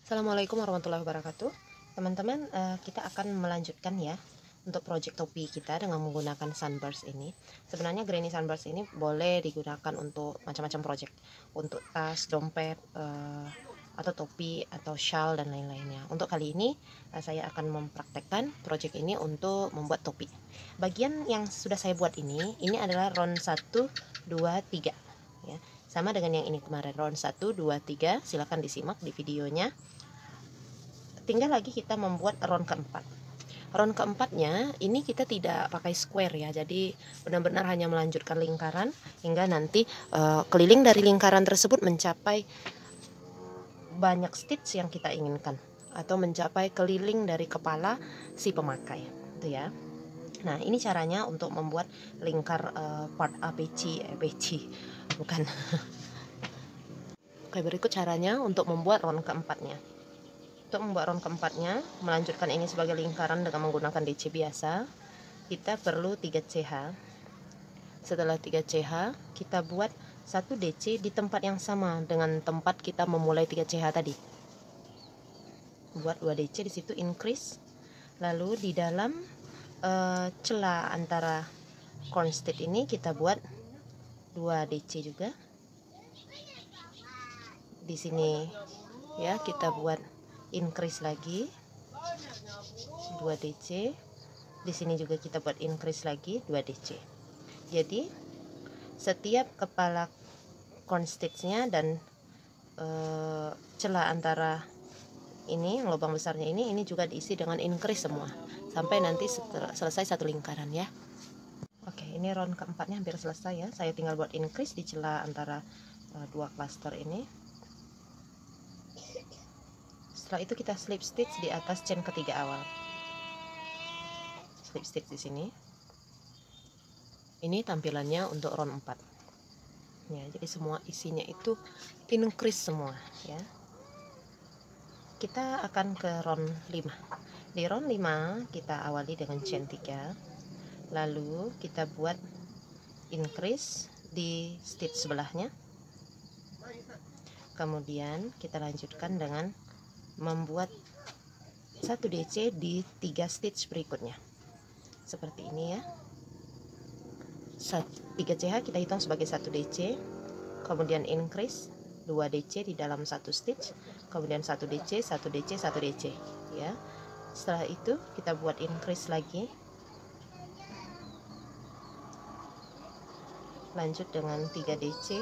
Assalamualaikum warahmatullahi wabarakatuh. Teman-teman, kita akan melanjutkan ya untuk project topi kita dengan menggunakan sunburst ini. Sebenarnya granny sunburst ini boleh digunakan untuk macam-macam project, untuk tas, dompet, atau topi atau shawl dan lain-lainnya. Untuk kali ini saya akan mempraktekkan project ini untuk membuat topi. Bagian yang sudah saya buat ini adalah round 1, 2, 3 ya. Sama dengan yang ini kemarin, round 1, 2, 3. Silahkan disimak di videonya. Tinggal lagi kita membuat round keempat. Round keempatnya ini kita tidak pakai square ya, jadi benar-benar hanya melanjutkan lingkaran hingga nanti keliling dari lingkaran tersebut mencapai banyak stitch yang kita inginkan, atau mencapai keliling dari kepala si pemakai itu ya. Nah, ini caranya untuk membuat lingkar part ABC bukan. Oke, berikut caranya untuk membuat round keempatnya. Untuk membuat round keempatnya, melanjutkan ini sebagai lingkaran dengan menggunakan DC biasa, kita perlu 3 CH. Setelah 3 CH, kita buat 1 DC di tempat yang sama dengan tempat kita memulai 3 CH tadi. Buat 2 DC di situ, increase. Lalu di dalam celah antara corn stitch ini kita buat 2 DC juga. Di sini ya, kita buat increase lagi 2 DC. Di sini juga kita buat increase lagi 2 DC. Jadi setiap kepala corn stitch-nya dan celah antara ini, lubang besarnya ini juga diisi dengan increase semua sampai nanti selesai satu lingkaran ya. Oke, ini round keempatnya hampir selesai ya. Saya tinggal buat increase di celah antara dua cluster ini. Setelah itu kita slip stitch di atas chain ketiga awal. Slip stitch di sini. Ini tampilannya untuk round 4. Ya, jadi semua isinya itu increase semua ya. Kita akan ke round 5. Di round 5 kita awali dengan chain 3. Lalu kita buat increase di stitch sebelahnya. Kemudian kita lanjutkan dengan membuat 1 DC di 3 stitch berikutnya seperti ini ya. 3 CH kita hitung sebagai 1 DC, kemudian increase 2 DC di dalam 1 stitch, kemudian 1 DC, 1 DC, 1 DC ya. Setelah itu kita buat increase lagi, lanjut dengan 3 DC.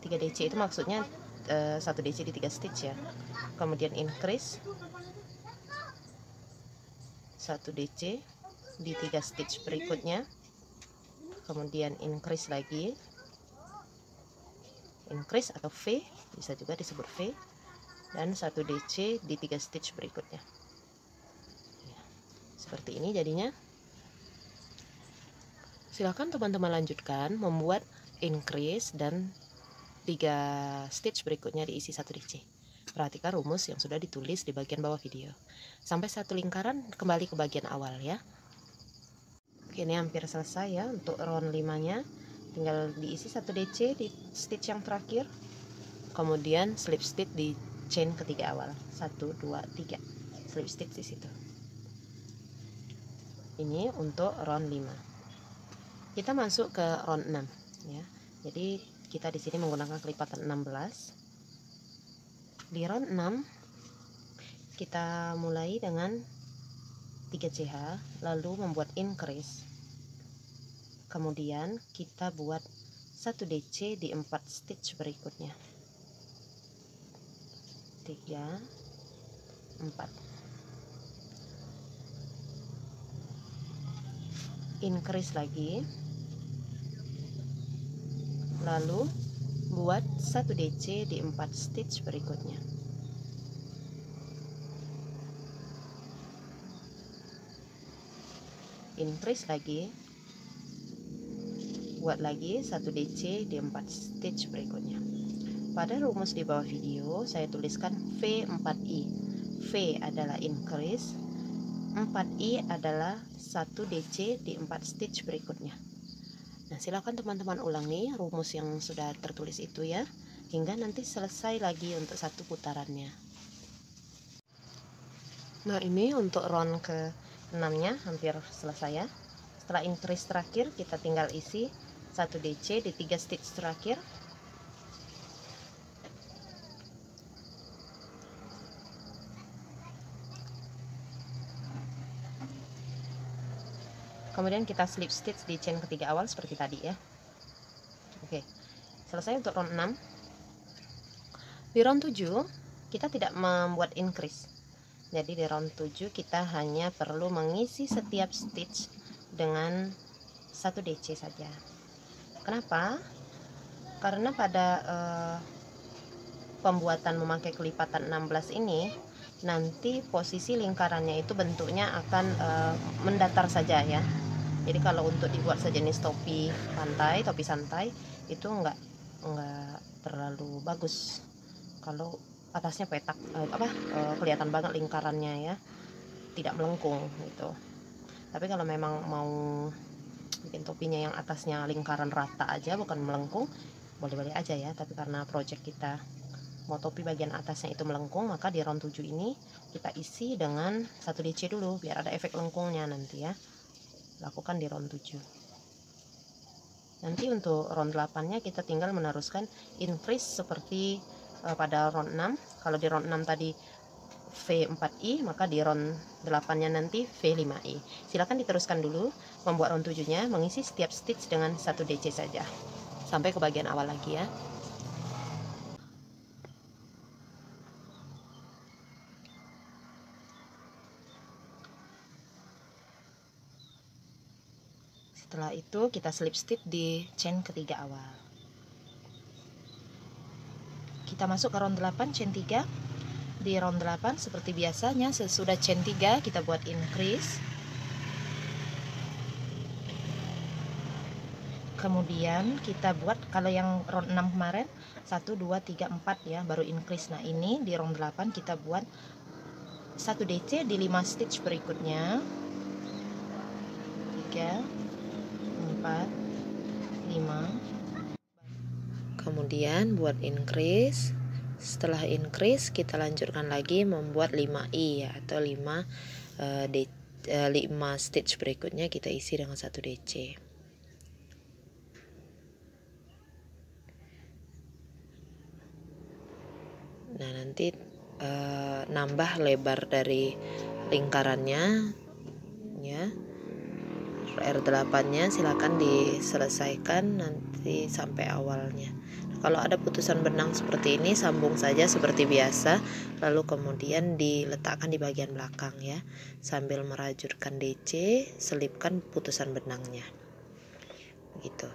3 DC itu maksudnya 1 DC di 3 stitch ya. Kemudian increase 1 DC di 3 stitch berikutnya, kemudian increase lagi, increase atau V, bisa juga disebut V, dan 1 DC di 3 stitch berikutnya ya, seperti ini jadinya. Silakan teman-teman lanjutkan membuat increase dan 3 stitch berikutnya diisi 1 DC. Perhatikan rumus yang sudah ditulis di bagian bawah video. Sampai satu lingkaran kembali ke bagian awal ya. Oke, ini hampir selesai ya untuk round 5 nya. Tinggal diisi 1 DC di stitch yang terakhir, kemudian slip stitch di chain ketiga awal. 1, 2, 3 slip stitch di situ. Ini untuk round 5. Kita masuk ke round 6 ya. Jadi kita di sini menggunakan kelipatan 16. Di round 6 kita mulai dengan 3 CH, lalu membuat increase. Kemudian kita buat 1 DC di 4 stitch berikutnya. 3, 4. Increase lagi. Lalu buat 1 DC di 4 stitch berikutnya. Increase lagi, buat lagi 1 DC di 4 stitch berikutnya. Pada rumus di bawah video saya tuliskan V4I. V adalah increase, 4I adalah 1 DC di 4 stitch berikutnya. Nah, silakan teman-teman ulangi rumus yang sudah tertulis itu ya. hingga nanti selesai lagi untuk satu putarannya. Nah, ini untuk round ke 6-nya hampir selesai ya. Setelah increase terakhir, kita tinggal isi 1 DC di 3 stitch terakhir. Kemudian kita slip stitch di chain ketiga awal seperti tadi ya. Oke, selesai untuk round 6. Di round 7 kita tidak membuat increase. Jadi di round 7 kita hanya perlu mengisi setiap stitch dengan 1 DC saja. Kenapa? Karena pada pembuatan memakai kelipatan 16 ini nanti posisi lingkarannya itu bentuknya akan mendatar saja ya. Jadi kalau untuk dibuat sejenis topi pantai, topi santai itu enggak terlalu bagus kalau atasnya petak kelihatan banget lingkarannya ya, tidak melengkung gitu. Tapi kalau memang mau bikin topinya yang atasnya lingkaran rata aja bukan melengkung, boleh-boleh aja ya. Tapi karena project kita mau topi bagian atasnya itu melengkung, maka di round 7 ini kita isi dengan 1 DC dulu biar ada efek lengkungnya nanti ya. Lakukan di round 7. Nanti untuk round 8-nya kita tinggal meneruskan increase seperti pada round 6. Kalau di round 6 tadi V4I, maka di round 8-nya nanti V5I. Silakan diteruskan dulu membuat round 7-nya, mengisi setiap stitch dengan 1 DC saja. Sampai ke bagian awal lagi ya. Setelah itu kita slip stitch di chain ketiga awal. Kita masuk ke round 8 chain 3. Di round 8 seperti biasanya sesudah chain 3 kita buat increase. Kemudian kita buat, kalau yang round 6 kemarin 1 2 3 4 ya baru increase. Nah, ini di round 8 kita buat 1 DC di 5 stitch berikutnya. 3 4 5. Kemudian buat increase. Setelah increase kita lanjutkan lagi membuat 5i ya, atau 5 stitch berikutnya kita isi dengan 1 DC. Nah, nanti nambah lebar dari lingkarannya ya. R8-nya silakan diselesaikan nanti sampai awalnya. Kalau ada putusan benang seperti ini, sambung saja seperti biasa, lalu kemudian diletakkan di bagian belakang ya, sambil merajutkan DC, selipkan putusan benangnya. Begitu.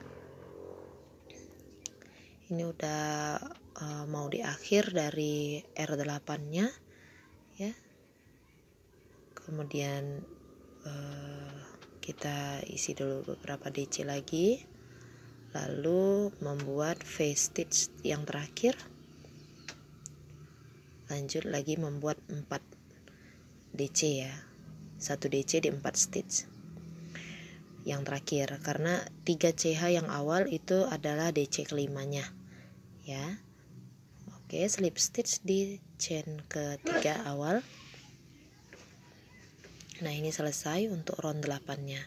Ini udah mau di akhir dari R8-nya ya. Kemudian kita isi dulu beberapa DC lagi, lalu membuat V stitch yang terakhir, lanjut lagi membuat 4 DC ya, 1 DC di 4 stitch yang terakhir, karena 3 CH yang awal itu adalah DC kelimanya ya. Oke, slip stitch di chain ketiga awal. Nah, ini selesai untuk round 8-nya.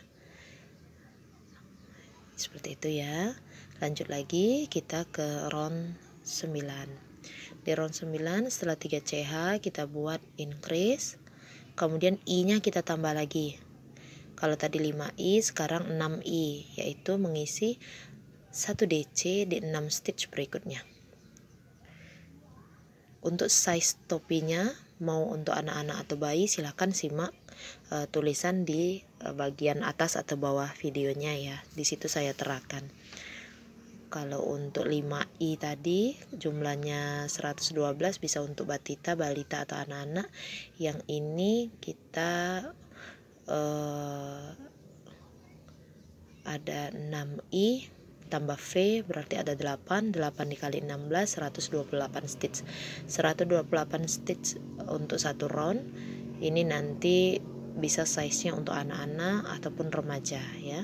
Seperti itu ya. Lanjut lagi kita ke round 9. Di round 9 setelah 3 CH kita buat increase. Kemudian I-nya kita tambah lagi. Kalau tadi 5I, sekarang 6I, yaitu mengisi 1 DC di 6 stitch berikutnya. Untuk size topinya, mau untuk anak-anak atau bayi, silahkan simak tulisan di bagian atas atau bawah videonya ya. Di situ saya terangkan. Kalau untuk 5i tadi jumlahnya 112 bisa untuk batita, balita atau anak-anak. Yang ini kita ada 6i tambah V berarti ada 8 dikali 16, 128 stitch. 128 stitch untuk satu round. Ini nanti bisa size-nya untuk anak-anak ataupun remaja ya.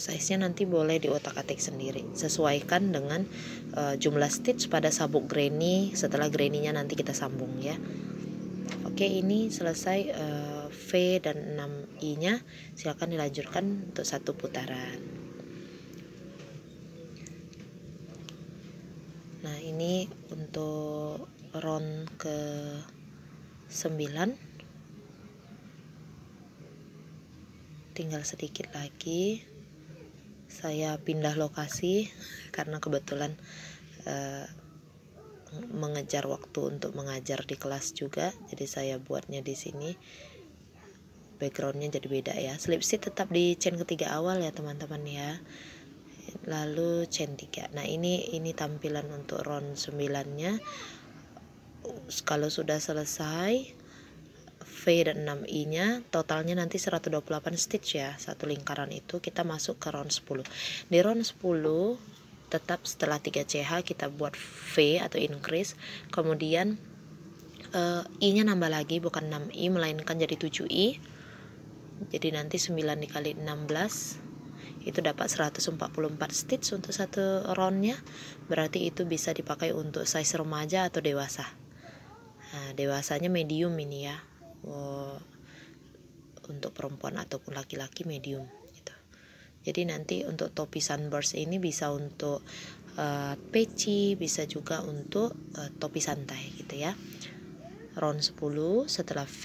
size-nya nanti boleh diotak-atik sendiri, sesuaikan dengan jumlah stitch pada sabuk granny setelah granny-nya nanti kita sambung ya. Oke, ini selesai V dan 6i nya. Silakan dilanjutkan untuk satu putaran. Nah, ini untuk round ke 9, tinggal sedikit lagi. Saya pindah lokasi karena kebetulan mengejar waktu untuk mengajar di kelas juga, jadi saya buatnya di sini. Backgroundnya jadi beda ya. Slip stitch tetap di chain ketiga awal ya teman-teman ya, lalu chain 3. Nah, ini tampilan untuk round 9 nya. Kalau sudah selesai V dan 6i nya, totalnya nanti 128 stitch ya, satu lingkaran itu. Kita masuk ke round 10. Di round 10 tetap setelah 3 CH kita buat V atau increase, kemudian i nya nambah lagi, bukan 6i melainkan jadi 7i. Jadi nanti 9 dikali 16 itu dapat 144 stitch untuk satu roundnya. Berarti itu bisa dipakai untuk size remaja atau dewasa. Nah, dewasanya medium ini ya, untuk perempuan ataupun laki-laki medium gitu. Jadi nanti untuk topi sunburst ini bisa untuk peci, bisa juga untuk topi santai gitu ya. Round 10 setelah V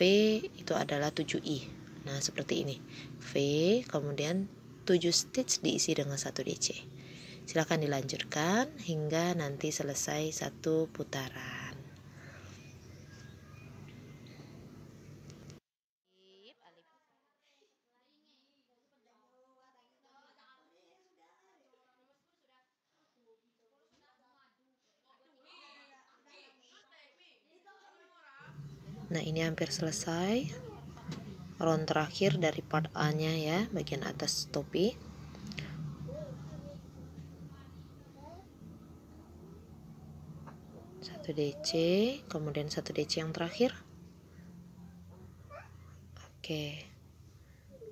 itu adalah 7i. Nah, seperti ini. V kemudian 7 stitch diisi dengan 1 DC. Silakan dilanjutkan hingga nanti selesai satu putaran. Nah, ini hampir selesai. Round terakhir dari part A nya ya, bagian atas topi. Satu DC, kemudian 1 DC yang terakhir. Oke,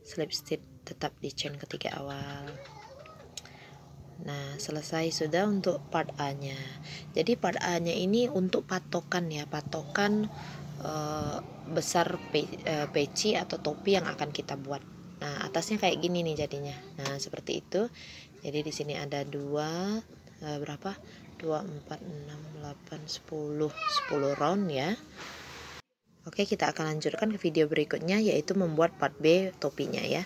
slip stitch tetap di chain ketiga awal. Nah, selesai sudah untuk part A nya. Jadi part A nya ini untuk patokan ya, patokan besar peci atau topi yang akan kita buat. Nah, atasnya kayak gini nih jadinya. Nah, seperti itu. Jadi di sini ada 2 berapa? 2 4 6 8 10 round ya. Oke, kita akan lanjutkan ke video berikutnya, yaitu membuat part B topinya ya.